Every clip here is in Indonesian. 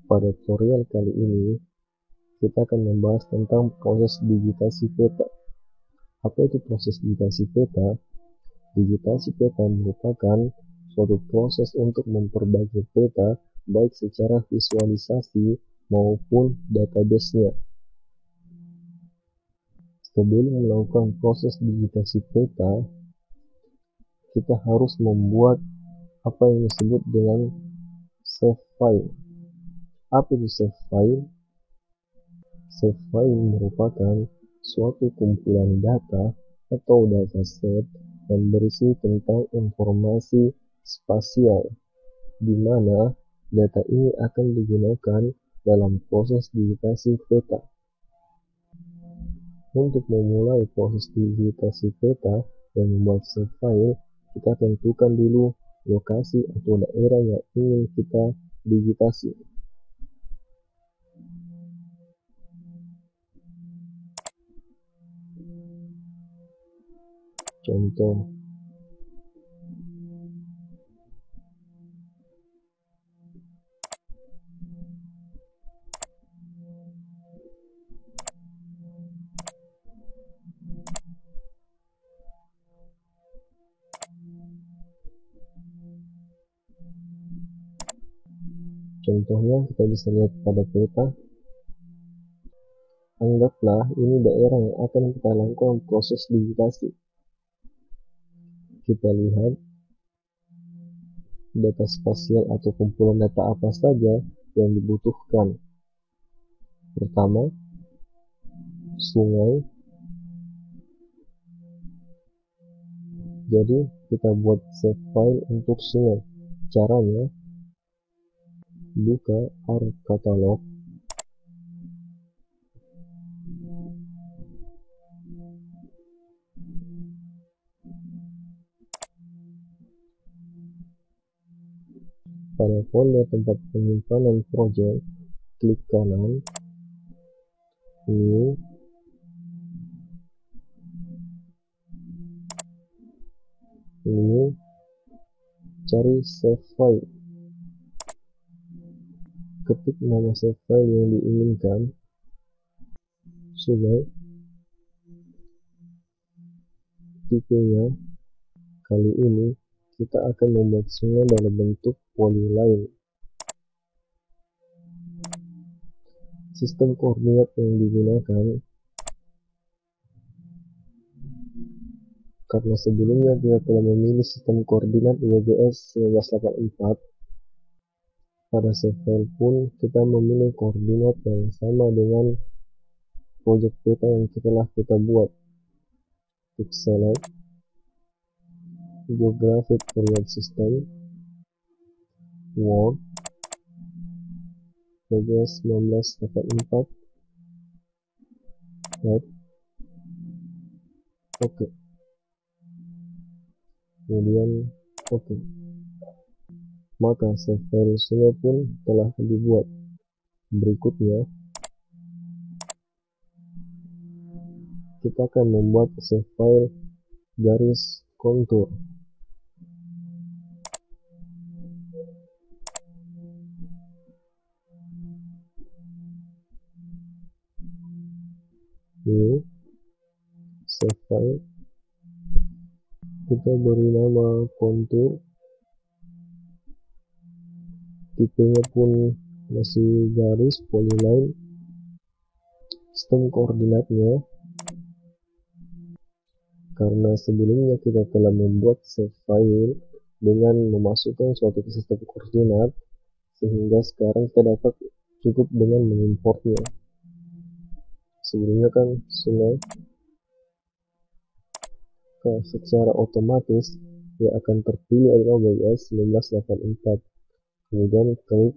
Pada tutorial kali ini, kita akan membahas tentang proses digitasi peta. Apa itu proses digitasi peta? Digitasi peta merupakan suatu proses untuk memperbaiki peta baik secara visualisasi maupun database-nya. Sebelum melakukan proses digitasi peta, kita harus membuat apa yang disebut dengan save file. Apa itu save file? Save file merupakan suatu kumpulan data atau dataset yang berisi tentang informasi spasial, di mana data ini akan digunakan dalam proses digitasi peta. Untuk memulai proses digitasi peta dan membuat save file, kita tentukan dulu lokasi atau daerah yang ingin kita digitasi. Contoh, contohnya kita bisa lihat pada peta. Anggaplah ini daerah yang akan kita lakukan proses digitasi. Kita lihat data spasial atau kumpulan data apa saja yang dibutuhkan. Pertama, sungai. Jadi kita buat save file untuk sungai. Caranya, buka ARC Catalog, pada folder tempat penyimpanan project, klik kanan, new, cari save file. Ketik nama save file yang diinginkan, sungai, tipenya. Kali ini kita akan membuat sungai dalam bentuk polyline. Sistem koordinat yang digunakan, karena sebelumnya kita telah memilih sistem koordinat WGS 1984, pada save file pun kita memilih koordinat yang sama dengan project peta yang telah kita buat. Klik select, Geographic Coordinate System, Word, WGS 1984, add, oke. Kemudian oke. Maka save file sungai pun telah dibuat. Berikutnya, kita akan membuat save file garis kontur. New, save file, kita beri nama kontur, tipenya pun masih garis polyline. Sistem koordinatnya, karena sebelumnya kita telah membuat save file dengan memasukkan suatu sistem koordinat, sehingga sekarang kita dapat cukup dengan mengimportnya. Sebelumnya kan sungai, secara otomatis yang akan terpilih adalah WGS 1984. Kemudian klik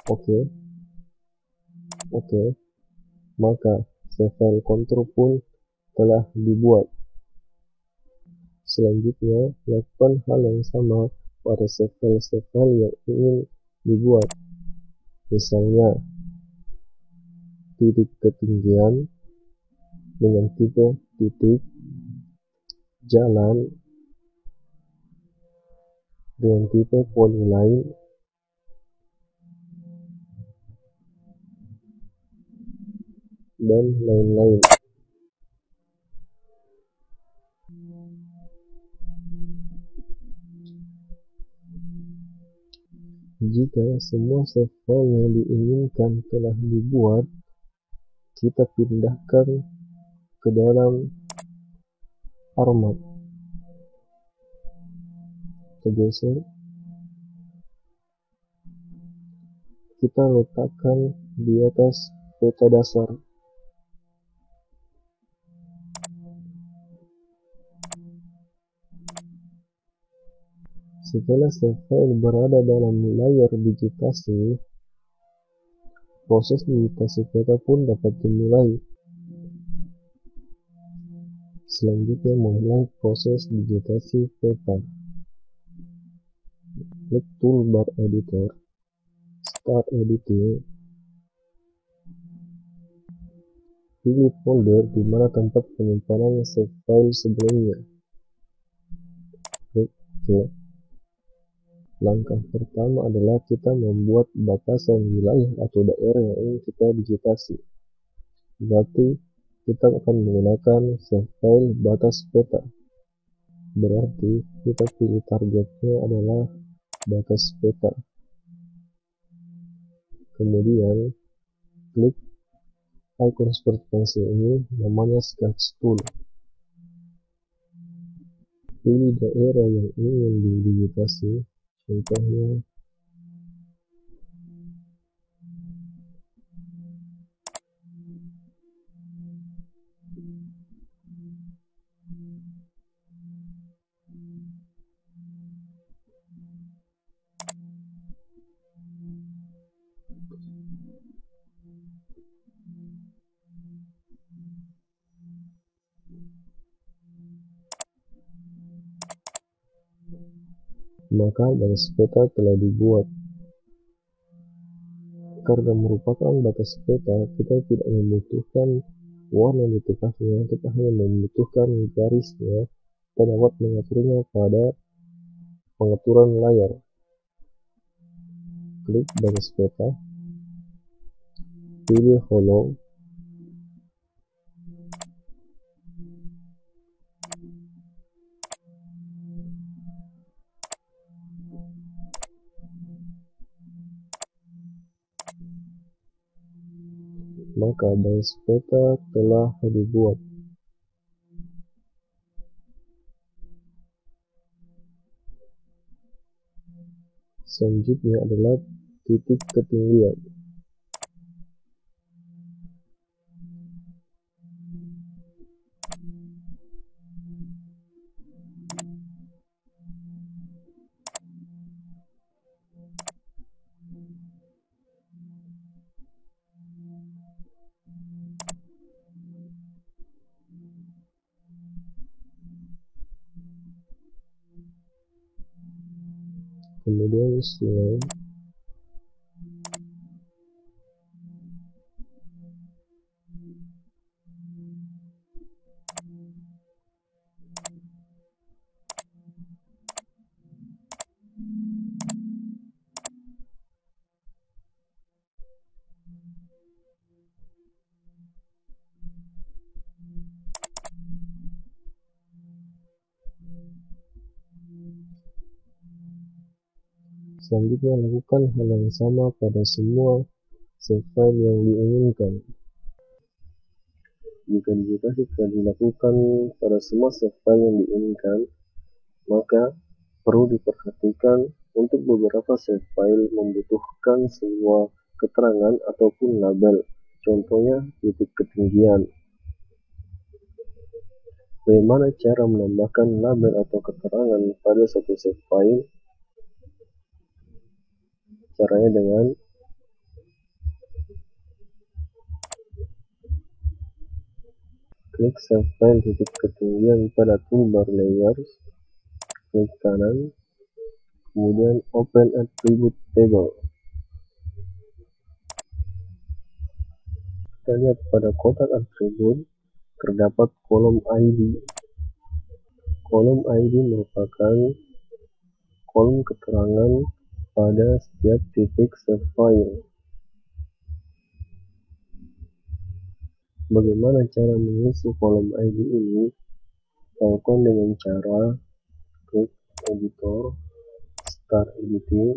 oke, maka save file kontur pun telah dibuat. Selanjutnya, lakukan hal yang sama pada save file yang ingin dibuat. Misalnya, titik ketinggian dengan tipe titik, jalan dengan tipe polyline, dan lain-lain. Jika semua save file yang diinginkan telah dibuat, kita pindahkan ke dalam armat. Kita geser, kita letakkan di atas peta dasar. Setelah save file berada dalam layar digitasi, proses digitasi peta pun dapat dimulai. Selanjutnya memulai proses digitasi peta. Klik toolbar editor, start editing, pilih folder di mana tempat penyimpanan save file sebelumnya. Klik OK. Langkah pertama adalah kita membuat batasan wilayah atau daerah yang ingin kita digitasi. Berarti kita akan menggunakan save file batas peta. Berarti kita pilih targetnya adalah batas peta. Kemudian klik icon seperti pensil ini, namanya sketch tool. Pilih daerah yang ingin didigitasi, contohnya maka batas peta telah dibuat. Karena merupakan batas peta, kita tidak membutuhkan warna di tengahnya, kita hanya membutuhkan garisnya. Kita dapat mengaturnya pada pengaturan layar. Klik batas peta, pilih hollow, maka batas peta telah dibuat. Selanjutnya adalah titik ketinggian. Kemudian sungai, selanjutnya lakukan hal yang sama pada semua save file yang diinginkan. Jika digitasi telah dilakukan pada semua save file yang diinginkan, maka perlu diperhatikan untuk beberapa save file membutuhkan sebuah keterangan ataupun label, contohnya titik ketinggian. Bagaimana cara menambahkan label atau keterangan pada suatu save file? Caranya dengan klik save file titik ketinggian pada toolbar layers, klik kanan, kemudian open attribute table. Kita lihat pada kotak atribut terdapat kolom ID. Kolom ID merupakan kolom keterangan pada setiap titik save file. Bagaimana cara mengisi kolom ID ini? Lakukan dengan cara klik editor, start editing,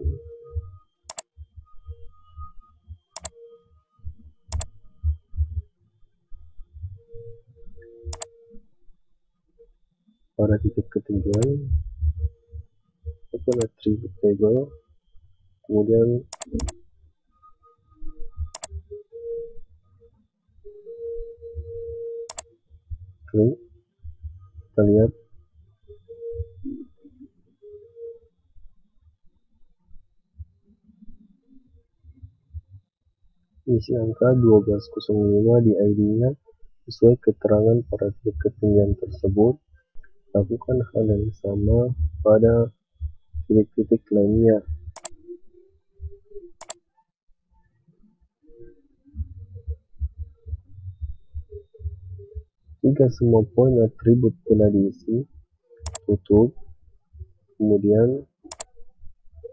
pada titik ketinggian, open attribute table, kemudian klik, kita lihat isi angka 1205 di ID-nya sesuai keterangan pada titik ketinggian tersebut. Lakukan hal yang sama pada titik-titik lainnya. Jika semua poin atribut telah diisi, tutup, kemudian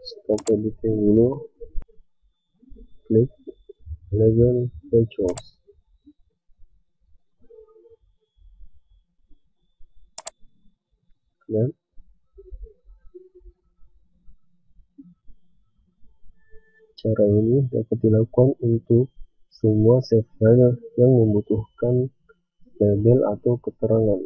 stop editing dulu, klik label features, dan cara ini dapat dilakukan untuk semua save file yang membutuhkan label atau keterangan.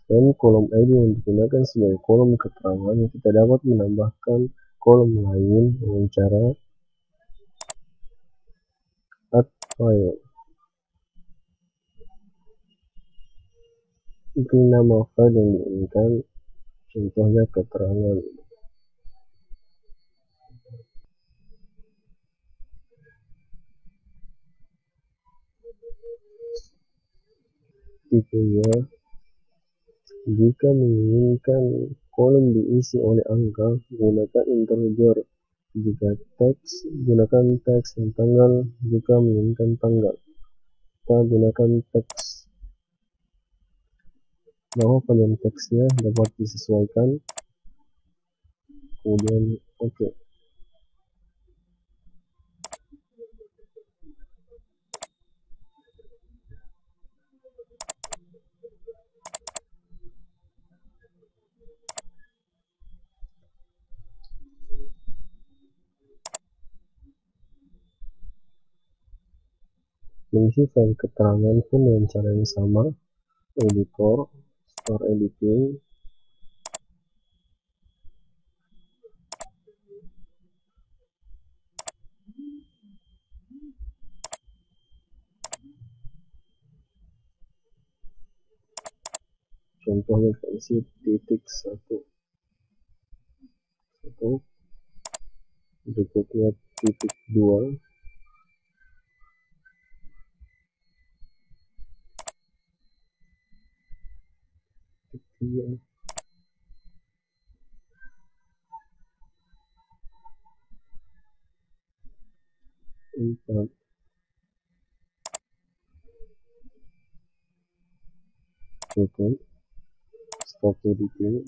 Selain kolom ID yang digunakan sebagai kolom keterangan, kita dapat menambahkan kolom lain dengan cara add file. Pilih nama file yang diinginkan, contohnya keterangan. Tipenya, jika menginginkan kolom diisi oleh angka, gunakan integer. Jika teks, gunakan teks dan tanggal. Jika menginginkan tanggal, kita gunakan teks. Bahwa panjang teksnya dapat disesuaikan. Kemudian oke. Mengisi file keterangan pun dengan cara yang sama, editor, start editing, contohnya versi titik 1, berikutnya titik 2, titik 3, 4, tutup, stop editing.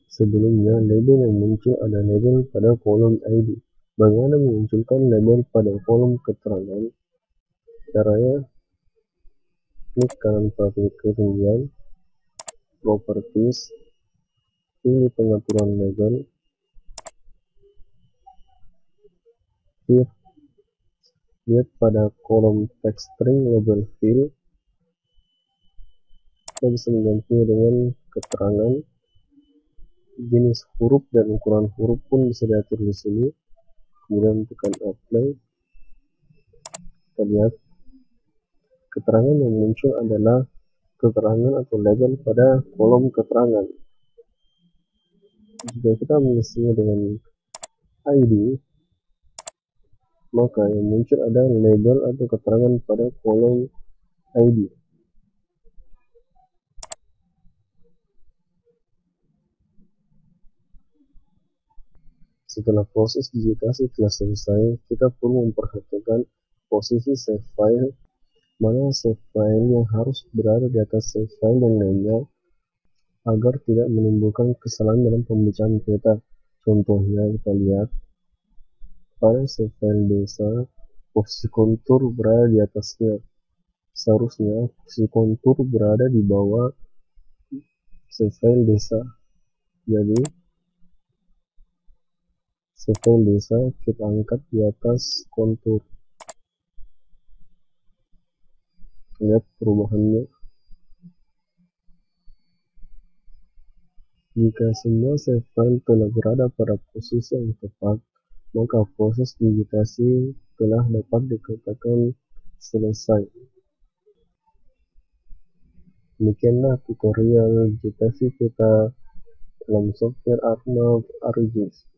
Sebelumnya, label yang muncul ada label pada kolom ID. Bagaimana memunculkan label pada kolom keterangan? Caranya, klik kanan pada titik ketinggian, properties, pilih pengaturan label, lihat pada kolom text string label field, kita bisa menggantinya dengan keterangan. Jenis huruf dan ukuran huruf pun bisa diatur di sini. Kemudian tekan apply. Kita lihat keterangan yang muncul adalah keterangan atau label pada kolom keterangan. Jika kita mengisinya dengan ID, maka yang muncul ada label atau keterangan pada kolom ID. Setelah proses digitasi telah selesai, kita perlu memperhatikan posisi save file, mana save file yang harus berada di atas save file yang lainnya agar tidak menimbulkan kesalahan dalam pembacaan peta. Contohnya kita lihat pada save file desa, posisi kontur berada di atasnya. Seharusnya posisi kontur berada di bawah save file desa. Jadi save file desa kita angkat di atas kontur. Lihat perubahannya. Jika semua save file telah berada pada posisi yang tepat, maka proses digitasi telah dapat dikatakan selesai. Demikianlah tutorial digitasi peta dalam software ArcMap ArcGIS.